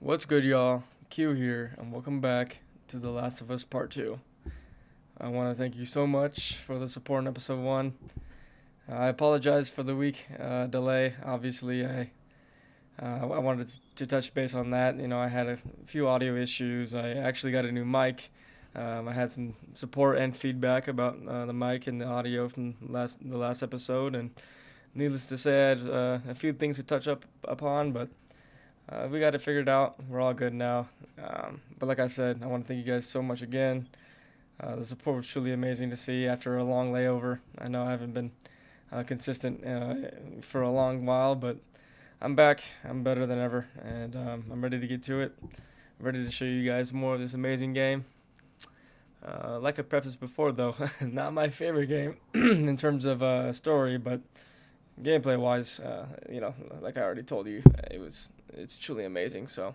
What's good, y'all? Q here, and welcome back to The Last of Us Part 2. I want to thank you so much for the support in episode 1. I apologize for the week delay. Obviously, I wanted to touch base on that. I had a few audio issues. I actually got a new mic. I had some support and feedback about the mic and the audio from the last episode, and needless to say, I had a few things to touch up upon, but we got it figured out. We're all good now. But like I said, I want to thank you guys so much again. The support was truly amazing to see after a long layover. I know I haven't been consistent for a long while, but I'm back. I'm better than ever, and I'm ready to get to it. I'm ready to show you guys more of this amazing game. Like I prefaced before, though, not my favorite game in terms of story, but gameplay wise, like I already told you, it's truly amazing. So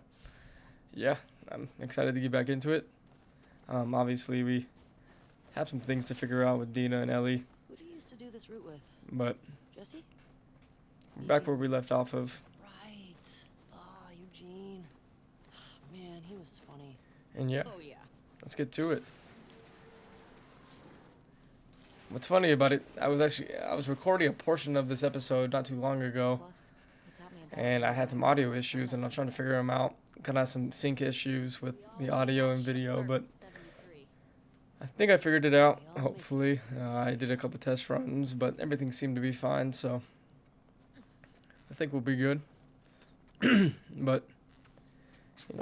yeah, I'm excited to get back into it. Obviously we have some things to figure out with Dina and Ellie, Who do you used to do this route with? but Jesse? we're back where we left off of. Right. Ah, Eugene. Man, he was funny. And yeah, Oh, yeah. let's get to it. What's funny about it, I was recording a portion of this episode not too long ago, Plus, he taught me about and I had some audio issues, and I was trying to figure them out. Kind of some sync issues with the audio and video, but I think I figured it out. Hopefully, I did a couple test runs, but everything seemed to be fine, so I think we'll be good. But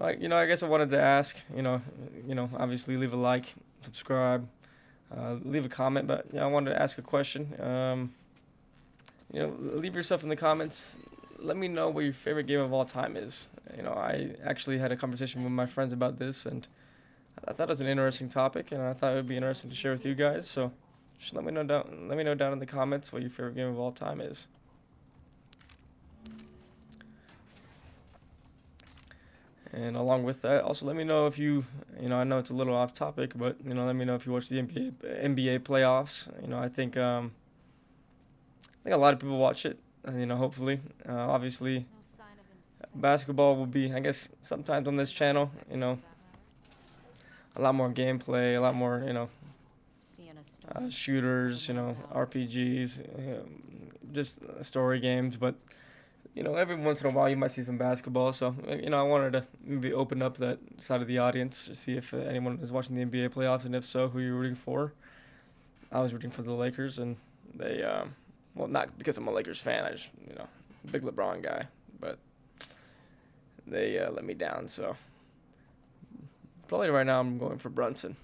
I guess I wanted to ask, obviously leave a like, subscribe, leave a comment. But I wanted to ask a question. Leave yourself in the comments. Let me know what your favorite game of all time is. I actually had a conversation with my friends about this, and I thought it was an interesting topic, and I thought it would be interesting to share with you guys. So, just let me know down in the comments what your favorite game of all time is. And along with that, also let me know if I know it's a little off topic, but let me know if you watch the NBA playoffs. I think a lot of people watch it. Hopefully, obviously, basketball will be, I guess, sometimes on this channel. A lot more gameplay, a lot more, shooters, RPGs, just story games. But every once in a while you might see some basketball. So I wanted to maybe open up that side of the audience to see if anyone is watching the NBA playoffs, and if so, who you're rooting for. I was rooting for the Lakers, and they, well, not because I'm a Lakers fan. I just, big LeBron guy, but they let me down. So probably right now I'm going for Brunson.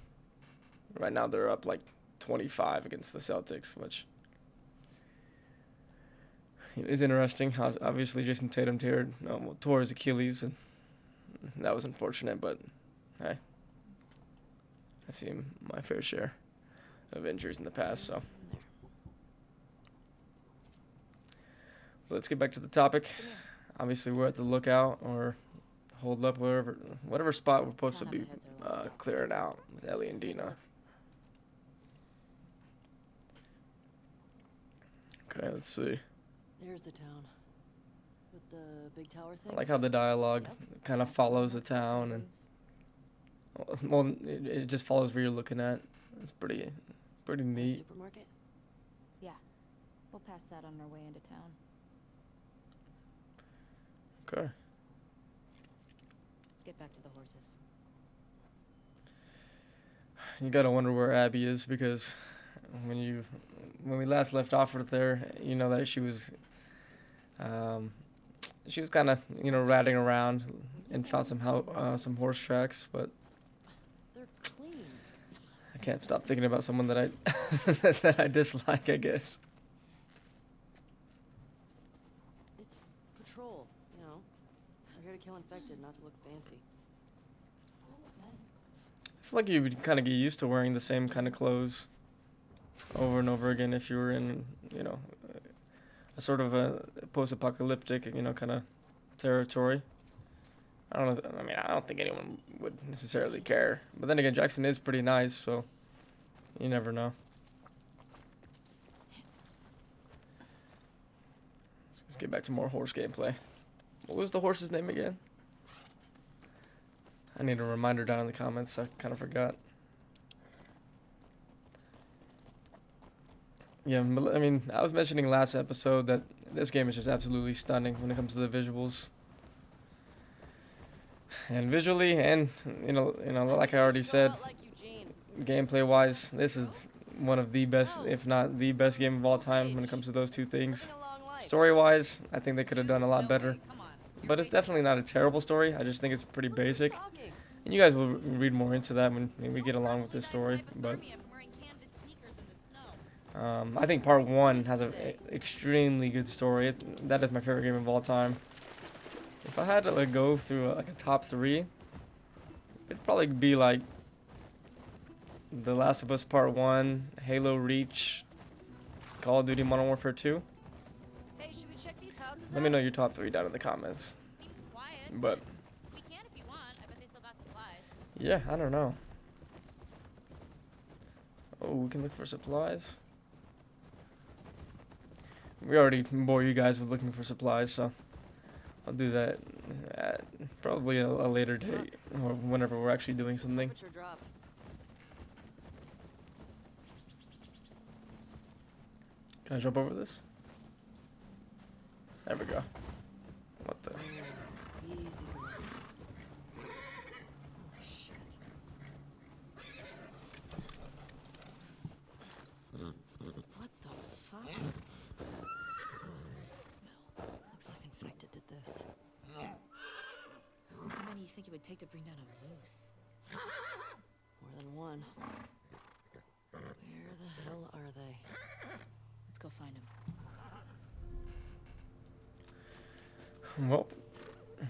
Right now they're up like 25 against the Celtics, which is interesting. Obviously, Jason Tatum tore his Achilles, and that was unfortunate. But hey, I've seen my fair share of injuries in the past. So let's get back to the topic. Obviously, we're at the lookout or hold up whatever spot we're supposed to be clearing out with Ellie and Dina. Okay, let's see. There's the town. With the big tower thing. I like how the dialogue kind of follows the town, and it just follows where you're looking at. It's pretty neat. Supermarket? Yeah, we'll pass that on our way into town. Okay. Let's get back to the horses. You gotta wonder where Abby is, because when we last left off with her, that she was kind of ratting around and found some horse tracks, but They're clean. I can't stop thinking about someone that I that I dislike, I guess. It's patrol, We're here to kill infected, not to look fancy. I feel like you would kind of get used to wearing the same kind of clothes over and over again if you were in, a sort of a post-apocalyptic, kind of territory. I don't know. I don't think anyone would necessarily care. But then again, Jackson is pretty nice, so you never know. Let's get back to more horse gameplay. What was the horse's name again? I need a reminder down in the comments. I kind of forgot. Yeah, I mean, I was mentioning last episode that this game is just absolutely stunning when it comes to the visuals. And visually, and like I already Go said, out like Eugene. gameplay-wise, this is one of the best, if not the best game of all time when it comes to those two things. Living a long life. Story-wise, I think they could have done a lot No better. way, come on. You're But it's wasting definitely not a terrible story. I just think it's pretty Who's basic. talking? And you guys will read more into that when we get along with this story. But hypothermia from wearing canvas sneakers in the snow. I think part one has an extremely good story. That is my favorite game of all time. If I had to like go through like a top three, it'd probably be like The Last of Us Part 1, Halo Reach, Call of Duty Modern Warfare 2. Hey, should we check these houses Let me out? know your top three down in the comments. Seems quiet. But We can if you want. I bet they still got supplies. yeah, I don't know. Oh, we can look for supplies. We already bore you guys with looking for supplies, so I'll do that at probably a later date or whenever we're actually doing something. Temperature drop. Can I jump over this? There we go. What the? Easy. Oh, shit. What the fuck? Smell. Looks like infected did this. How many do you think it would take to bring down a moose? More than one. Where the hell are they? Let's go find him. Well,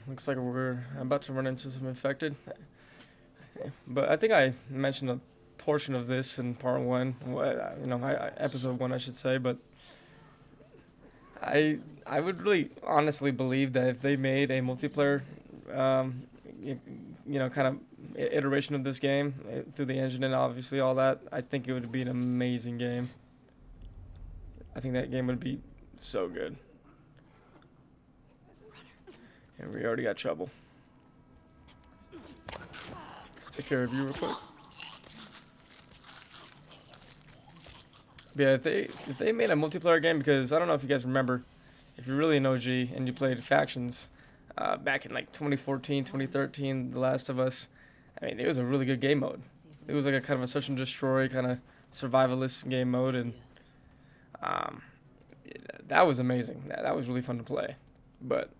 looks like we're about to run into some infected. But I think I mentioned a portion of this in part one, episode one, I should say. But I would really honestly believe that if they made a multiplayer, kind of iteration of this game through the engine and obviously all that, I think it would be an amazing game. I think that game would be so good. And we already got trouble. Let's take care of you real quick. But yeah, if they made a multiplayer game, because I don't know if you guys remember, if you're really an OG and you played Factions back in like 2014, 2013, The Last of Us, I mean, it was a really good game mode. It was like a kind of a search and destroy kind of survivalist game mode, and that was amazing. That was really fun to play. But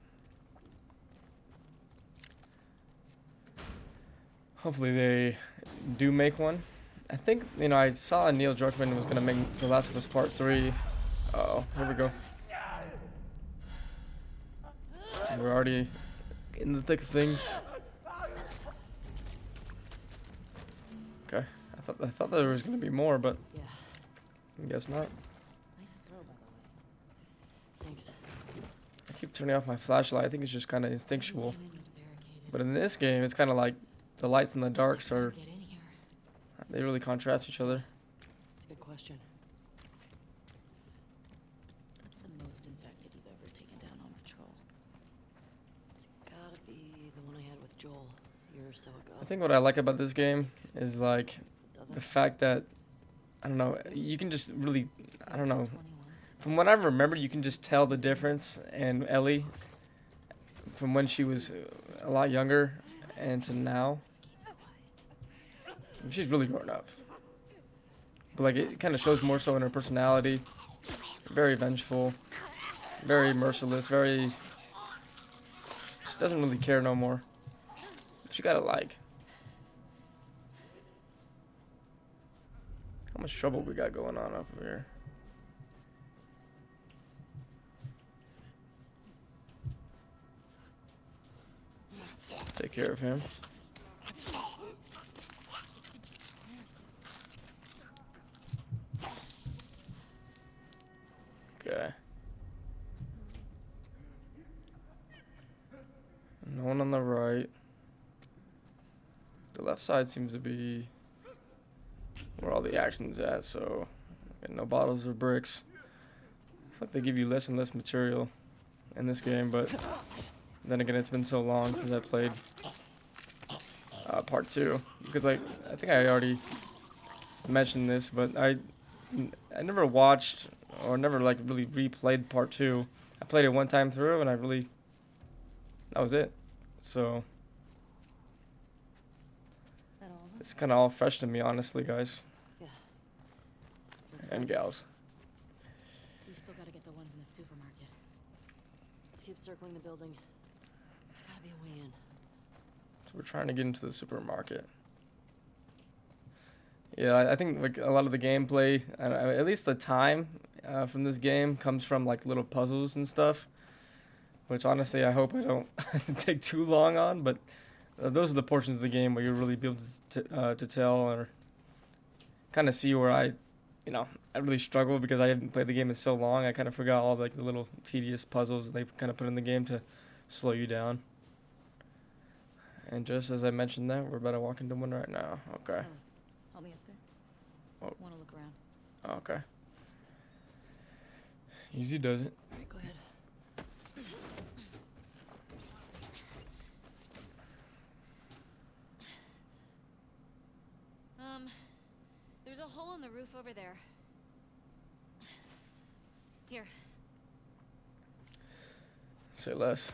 hopefully they do make one. I think, I saw Neil Druckmann was going to make The Last of Us Part 3. Uh-oh, here we go. We're already in the thick of things. Okay, I thought there was going to be more, but Yeah. I guess not. Nice throw, by the way. Thanks. I keep turning off my flashlight. I think it's just kind of instinctual. Came in was barricaded. But in this game, it's kind of like the lights and the darks are, Get in here. they really contrast each other. It's a good question. What's the most infected you've ever taken down on patrol? It's gotta be the one I had with Joel a year or so ago. I think what I like about this game is like Doesn't the fact that, I don't know, you can just really, I don't know, 21s. from what I remember, you can just tell the difference in Ellie from when she was a lot younger and to now. She's really grown up. But like it kind of shows more so in her personality. Very vengeful, very merciless, very. She doesn't really care no more. She gotta like. How much trouble we got going on up here? Take care of him. Okay. No one on the right. The left side seems to be where all the action's at, so got no bottles or bricks. I feel like they give you less and less material in this game, but then again, it's been so long since I played. part 2, because I think I already mentioned this, but I never watched or never like really replayed part 2. I played it one time through and that was it. So That all of them? it's kind of all fresh to me, honestly, guys Yeah. Looks and like it. gals. We still gotta get the ones in the supermarket. Let's keep circling the building. There's gotta be a way in. So we're trying to get into the supermarket. Yeah, I think like a lot of the gameplay, at least the time from this game, comes from like little puzzles and stuff. Which honestly, I hope I don't take too long on. But those are the portions of the game where you'll really be able to tell or kind of see where I really struggle because I haven't played the game in so long. I kind of forgot all like the little tedious puzzles they kind of put in the game to slow you down. And just as I mentioned that, we're about to walk into one right now. Okay. Help me up there. Oh. Wanna look around. Okay. Easy does it. Alright, go ahead. There's a hole in the roof over there. Here. Say less.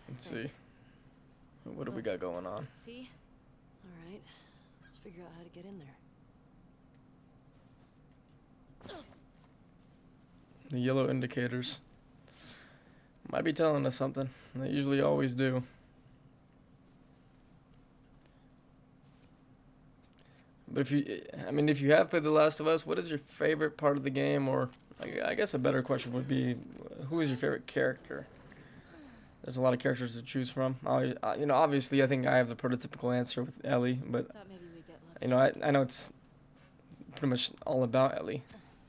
Let's see. What do we got going on? See? Alright. Let's figure out how to get in there. The yellow indicators might be telling us something. They usually always do. But if you have played The Last of Us, what is your favorite part of the game? Or I guess a better question would be, who is your favorite character? There's a lot of characters to choose from. Obviously, I think I have the prototypical answer with Ellie, but Thought maybe we'd get lucky. I know it's pretty much all about Ellie.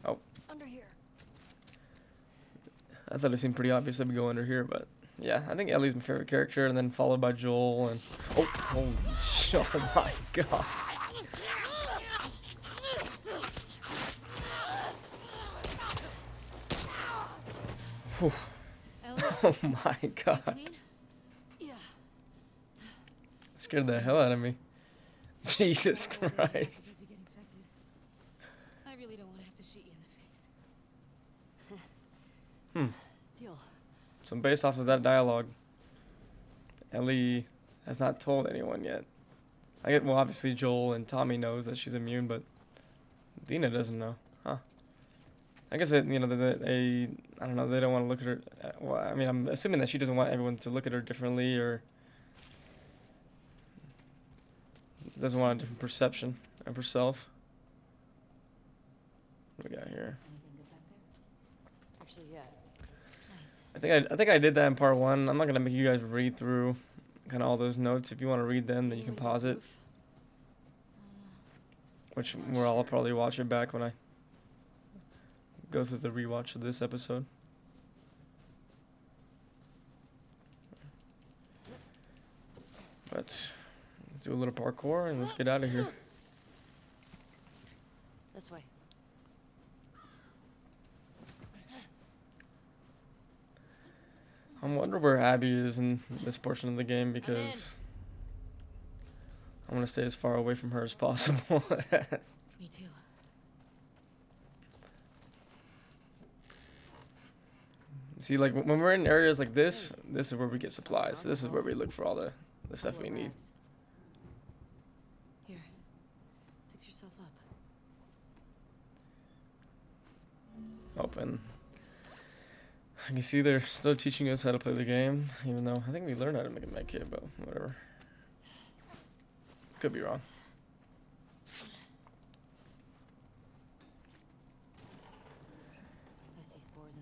Oh, Under here. I thought it seemed pretty obvious that we go under here, but yeah, I think Ellie's my favorite character, and then followed by Joel and holy shit! Oh my god! Whew. Ellie? Oh my god! Clean? Yeah. Scared the hell out of me. Jesus Christ! Did you get infected? I really don't want to have to shoot you in the face. Deal. So based off of that dialogue, Ellie has not told anyone yet. Well, obviously Joel and Tommy knows that she's immune, but Dina doesn't know. Huh. I guess I don't know, they don't want to look at her. Well, I mean, I'm assuming that she doesn't want everyone to look at her differently, or doesn't want a different perception of herself. What do we got here? Anything good back there? Actually, yeah. Nice. I think I did that in part 1. I'm not gonna make you guys read through kind of all those notes. If you want to read them, then you can pause it. Which I'll probably watch it back when I go through the rewatch of this episode. But let's do a little parkour and let's get out of here. This way. I wonder where Abby is in this portion of the game because I want to stay as far away from her as possible. Me too. See, like when we're in areas like this is where we get supplies. This is where we look for all the stuff we need. Relax. Here. Fix yourself up. Open. I can see they're still teaching us how to play the game, even though I think we learned how to make a med kit, but whatever. Could be wrong. I see spores in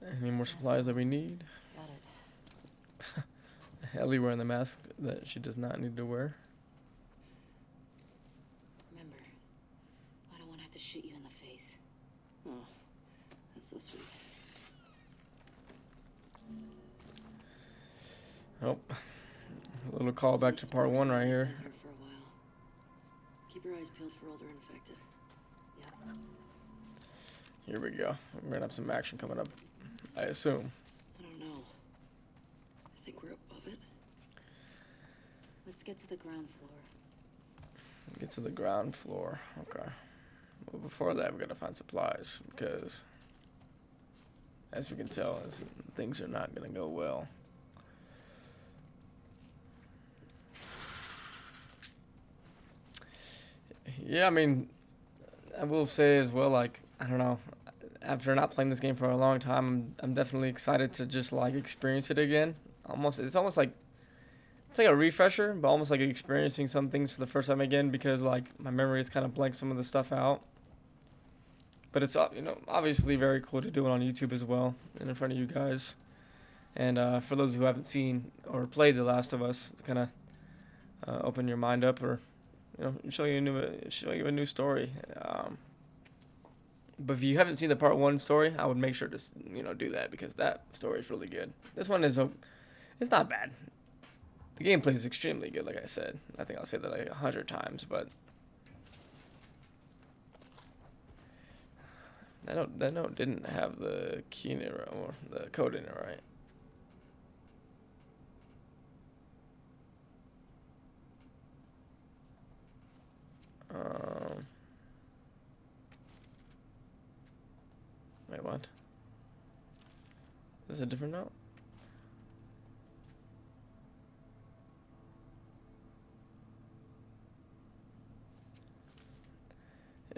there. Any more supplies that we need? Got it. Ellie wearing the mask that she does not need to wear. Remember, I don't want to have to shoot you in the face. Oh, that's so sweet. Oh, a little callback to part 1 right here. Here for a while. Keep your eyes peeled for older infected. Yeah. Here we go. We're gonna have some action coming up, I assume. I don't know. get to the ground floor. Get to the ground floor. Okay. Well, before that, we gotta find supplies because, as we can tell, things are not gonna go well. Yeah, I mean, I will say as well, like, I don't know, after not playing this game for a long time, I'm definitely excited to just like experience it again. It's almost like it's like a refresher, but almost like experiencing some things for the first time again because like my memory is kind of blanked some of the stuff out. But it's obviously very cool to do it on YouTube as well and in front of you guys. And for those who haven't seen or played The Last of Us, to kind of open your mind up or show you a new story. But if you haven't seen the part 1 story, I would make sure to do that because that story is really good. This one it's not bad. The gameplay is extremely good, like I said. I think I'll say that like 100 times, but that note didn't have the key in it or the code in it, right? Wait, what? Is it a different note?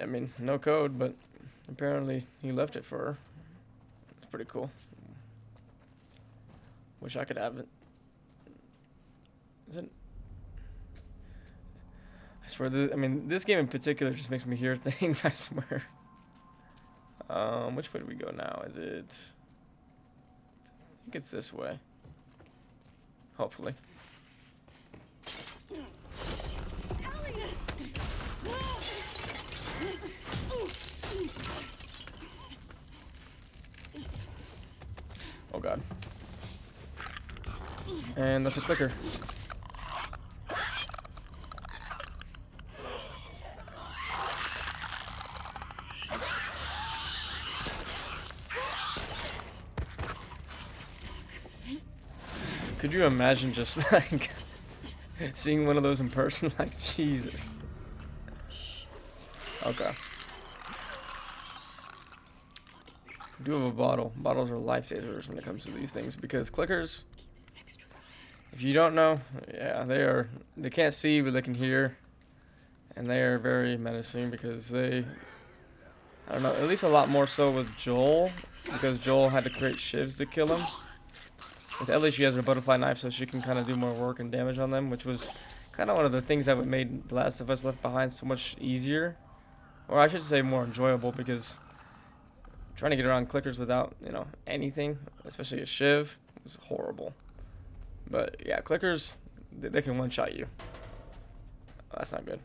I mean, no code, but apparently he left it for her. It's pretty cool. Wish I could have it. Is it? I swear, this game in particular just makes me hear things, I swear. Which way do we go now? Is it? I think it's this way. Hopefully. Oh god. And that's a clicker. Could you imagine just like seeing one of those in person? Like, Jesus. Okay. I do have a bottle. Bottles are lifesavers when it comes to these things because clickers, if you don't know, yeah, they can't see, but they can hear. And they are very menacing because I don't know, at least a lot more so with Joel, because Joel had to create shivs to kill him. With Ellie, she has her butterfly knife, so she can kind of do more work and damage on them, which was kind of one of the things that would made The Last of Us Left Behind so much easier. Or I should say more enjoyable, because trying to get around clickers without, anything, especially a shiv, is horrible. But yeah, clickers, they can one-shot you. That's not good.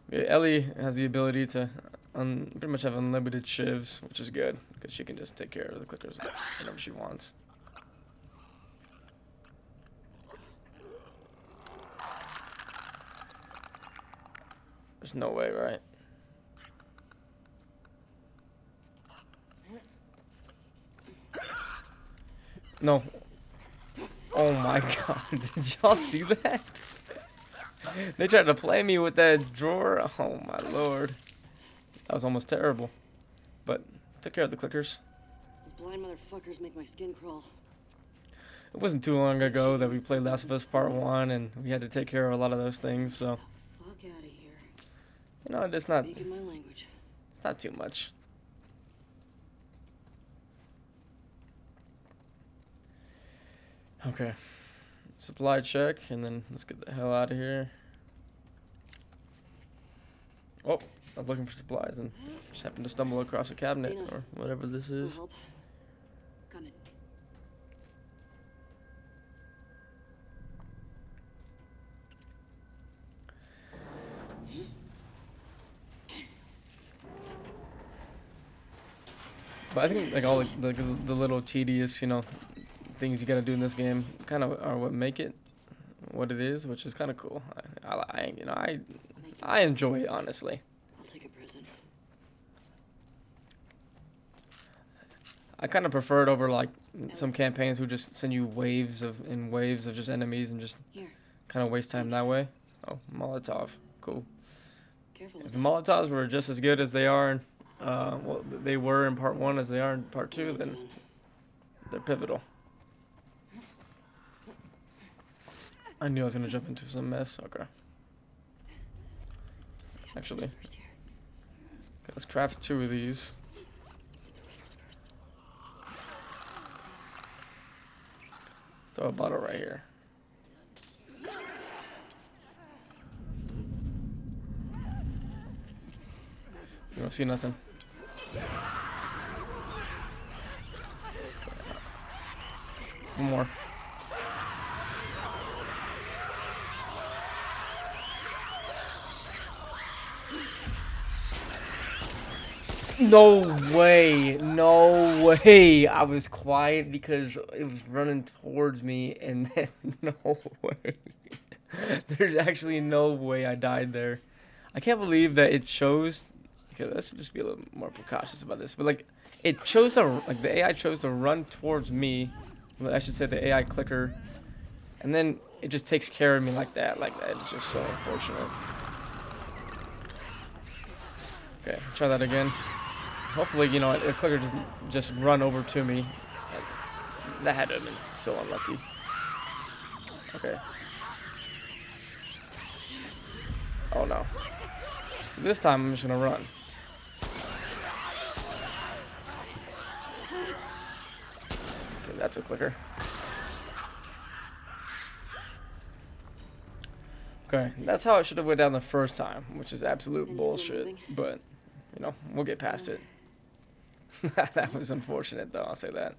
Yeah, Ellie has the ability to pretty much have unlimited shivs, which is good, because she can just take care of the clickers whenever she wants. There's no way, right? No. Oh my god, did y'all see that? They tried to play me with that drawer. Oh my lord. That was almost terrible. But took care of the clickers. Those blind motherfuckers make my skin crawl. It wasn't too long ago that we played Last of Us Part 1 and we had to take care of a lot of those things, so Fuck out of here. it's not Speaking my language. it's not too much. Okay. Supply check, and then let's get the hell out of here. Oh, I was looking for supplies and just happened to stumble across a cabinet or whatever this is. Help. Coming. But I think like all the little tedious, things you gotta do in this game kind of are what make it what it is, which is kind of cool. I enjoy it, honestly. I'll take a present. I kind of prefer it over like some campaigns who just send you waves of just enemies and just Here, kind of waste time that way. Oh, Molotov, cool. careful If with the Molotovs were just as good as they are, well, they were in part 1 as they are in part 2, then they're pivotal. I knew I was gonna jump into some mess. Okay. Actually, okay, let's craft 2 of these. Let's throw a bottle right here. You don't see nothing. One more. No way. No way. I was quiet because it was running towards me and then no way. There's actually no way I died there. I can't believe that it chose. Okay, let's just be a little more precautious about this. But like, it chose to like the AI chose to run towards me. Well, I should say the AI clicker, and then it just takes care of me like that. Like that is just so unfortunate. Okay, try that again. Hopefully, you know, the clicker doesn't just run over to me. That had to have been so unlucky. Okay. Oh no. So this time I'm just gonna run. Okay, that's a clicker. Okay, that's how it should have went down the first time, which is absolute bullshit. But, you know, we'll get past it. That was unfortunate, though. I'll say that.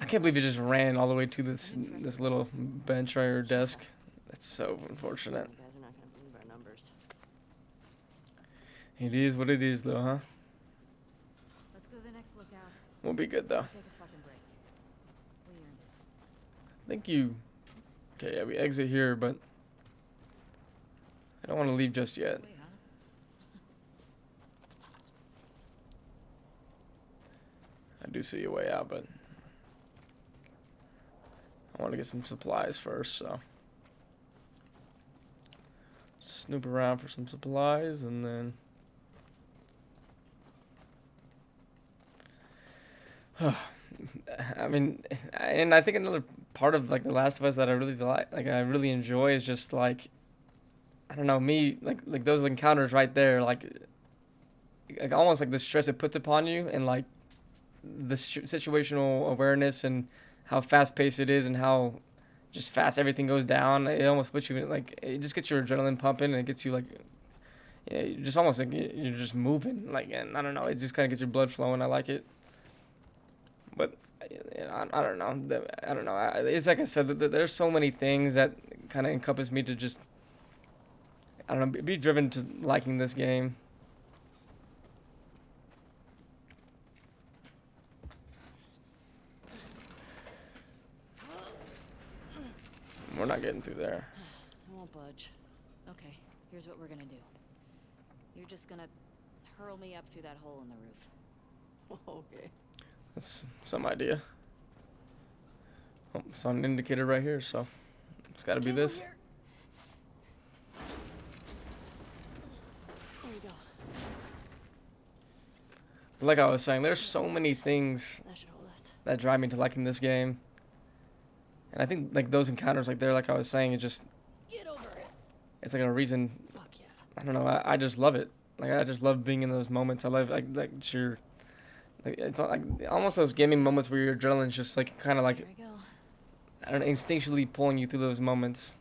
I can't believe it just ran all the way to this little bench right or desk. That's so unfortunate. You guys are not gonna believe our numbers. It is what it is, though, huh? Let's go to the next lookout. We'll be good, though. Take a fucking break. We earned it. Thank you. Okay, yeah, we exit here, but I don't want to leave just yet. Wait, huh? I do see a way out, but I want to get some supplies first, so snoop around for some supplies, and then I mean, and I think another part of like The Last of Us that I really like I really enjoy is just like, I don't know, me like those encounters right there, like almost like the stress it puts upon you, and like the situational awareness and how fast paced it is and how just fast everything goes down. It almost puts you in, like, it just gets your adrenaline pumping, and it gets you like, yeah, you just almost like you're just moving, like, and I don't know, it just kind of gets your blood flowing. I like it. But I don't know. I don't know. It's like I said, there's so many things that kind of encompass me to just, I don't know, be driven to liking this game. We're not getting through there. I won't budge. Okay, here's what we're gonna do. You're just gonna hurl me up through that hole in the roof. Okay. That's some idea. Oh, it's on an indicator right here, so it's got to be this. There we go. Like I was saying, there's so many things That should hold us. that drive me to liking this game. And I think like those encounters like there, like I was saying, it's just, Get over it. it's like a reason. Fuck yeah. I don't know. I just love it. Like I just love being in those moments. I love like your, like it's not like almost those gaming moments where your adrenaline's just like kind of like, There we go. I don't know, instinctually pulling you through those moments.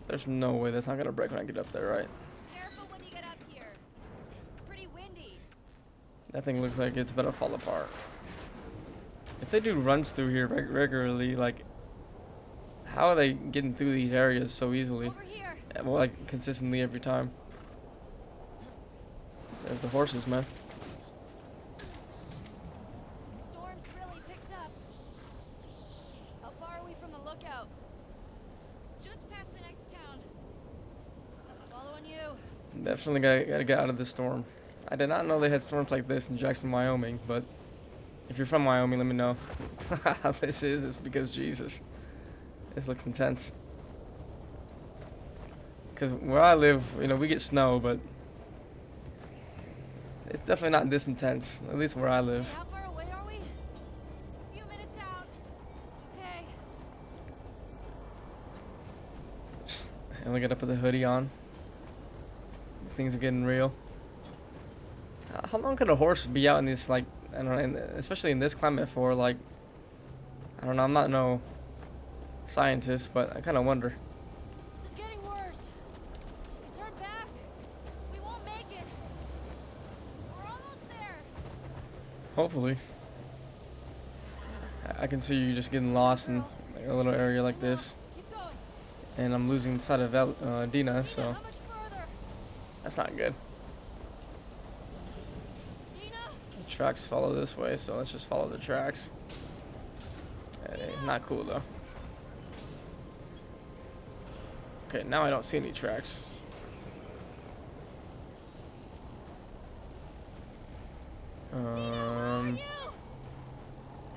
There's no way that's not gonna break when I get up there, right? Careful when you get up here. It's pretty windy. That thing looks like it's about to fall apart. If they do runs through here regularly, like, how are they getting through these areas so easily? Over here. Well, like, consistently every time. There's the horses, man. Storm's really picked up. How far are we from the lookout? just past the next town. Following you. Definitely gotta get out of this storm. I did not know they had storms like this in Jackson, Wyoming, but if you're from Wyoming, let me know how this is. It's because Jesus, this looks intense. Because where I live, you know, we get snow, but it's definitely not this intense. At least where I live. How far away are we? Few minutes out. Okay. I only gotta put the hoodie on. Things are getting real. How long could a horse be out in this, like, I don't know, especially in this climate for, like, I don't know, I'm not no scientist, but I kind of wonder. This is getting worse. Turn back. We won't make it. We're almost there. Hopefully. I can see you just getting lost in like, a little area like this. Keep going. And I'm losing sight of Dina, so How much further? that's not good. Dina? The tracks follow this way, so let's just follow the tracks. Not cool, though. Okay, now I don't see any tracks. Where are you?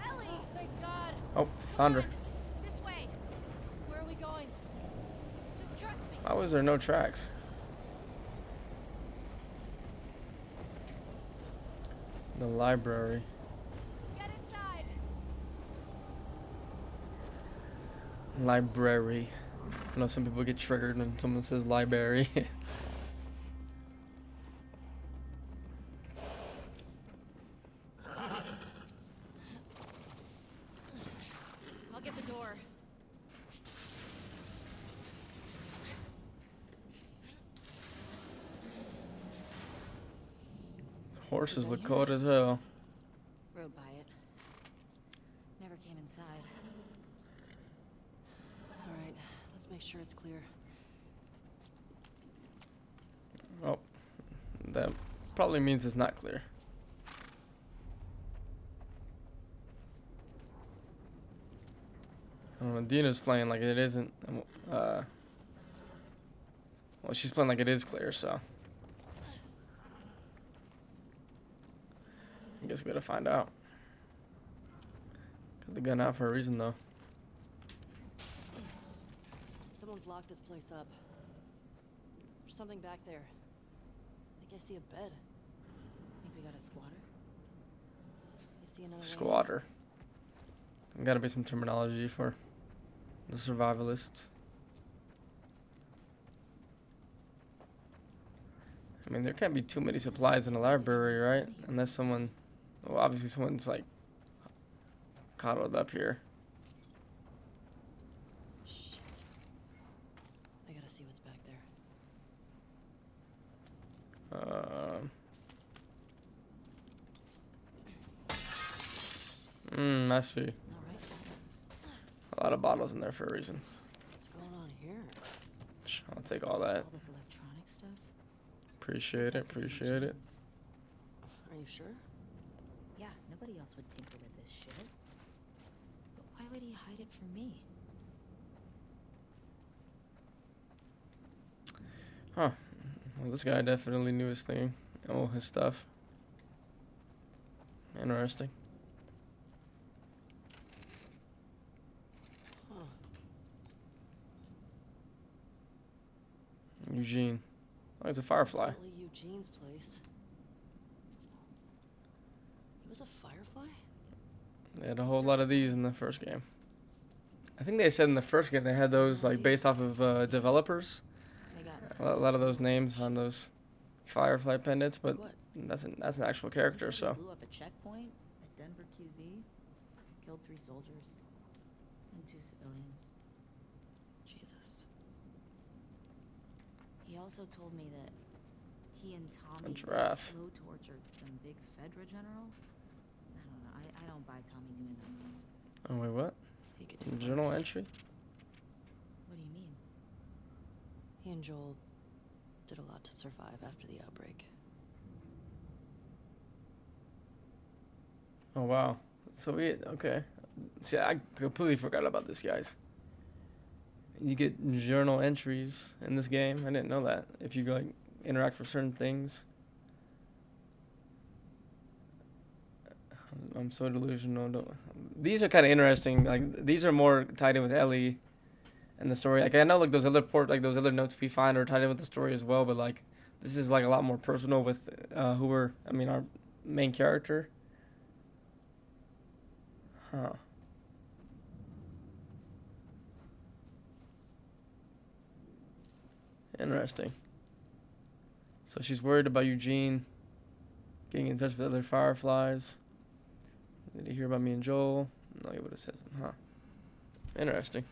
Ellie! Thank God. Oh, found her. This way. Where are we going? Just trust me. Why was there no tracks? The library. Get inside. Library. I know some people get triggered when someone says library. I'll get the door. Horses look cold as hell. Rode by it. Never came inside. All right, let's make sure it's clear. Oh, that probably means it's not clear. I don't know, Dina's playing like it isn't. Well, she's playing like it is clear, so. I guess we gotta find out. Got the gun out for a reason, though. Someone's locked this place up. There's something back there. I think I see a bed. Think we got a squatter? You see another way in? Squatter. Gotta be some terminology for the survivalists. I mean, there can't be too many supplies in a library, right? Unless someone, well, obviously someone's like coddled up here. Shit. I gotta see what's back there. I see. All right. A lot of bottles in there for a reason. What's going on here? I'll take all that. All this electronic stuff? Appreciate it, This has to be appreciate it. Eugene's. Are you sure? Yeah, nobody else would tinker with this shit. But why would he hide it from me? Huh. Well, this guy definitely knew his thing. Oh, his stuff. Interesting. Huh. Eugene. Oh, it's a firefly. Probably Eugene's place. It was a firefly? They had a whole lot of these in the first game. I think they said in the first game they had those like based off of developers. I got A lot of those names on those firefly pendants, but What? that's an actual character. He said he So blew up a checkpoint at Denver QZ, killed 3 soldiers and 2 civilians. Jesus. He also told me that he and Tommy giraffe. slow tortured some big Fedra general. I don't know. I don't buy Tommy doing that. oh wait, what? He could do Journal worse. entry? What do you mean? He and Joel did a lot to survive after the outbreak. Oh wow. So we okay. See, I completely forgot about this, guys. you get journal entries in this game. I didn't know that. If you like interact with certain things. I'm so delusional. These are kind of interesting. Like these are more tied in with Ellie and the story. Like I know like those other those other notes we find are tied in with the story as well. But like this is like a lot more personal with our main character. Huh. Interesting. So she's worried about Eugene getting in touch with other Fireflies. Did he hear about me and Joel? No, he would have said, huh. Interesting.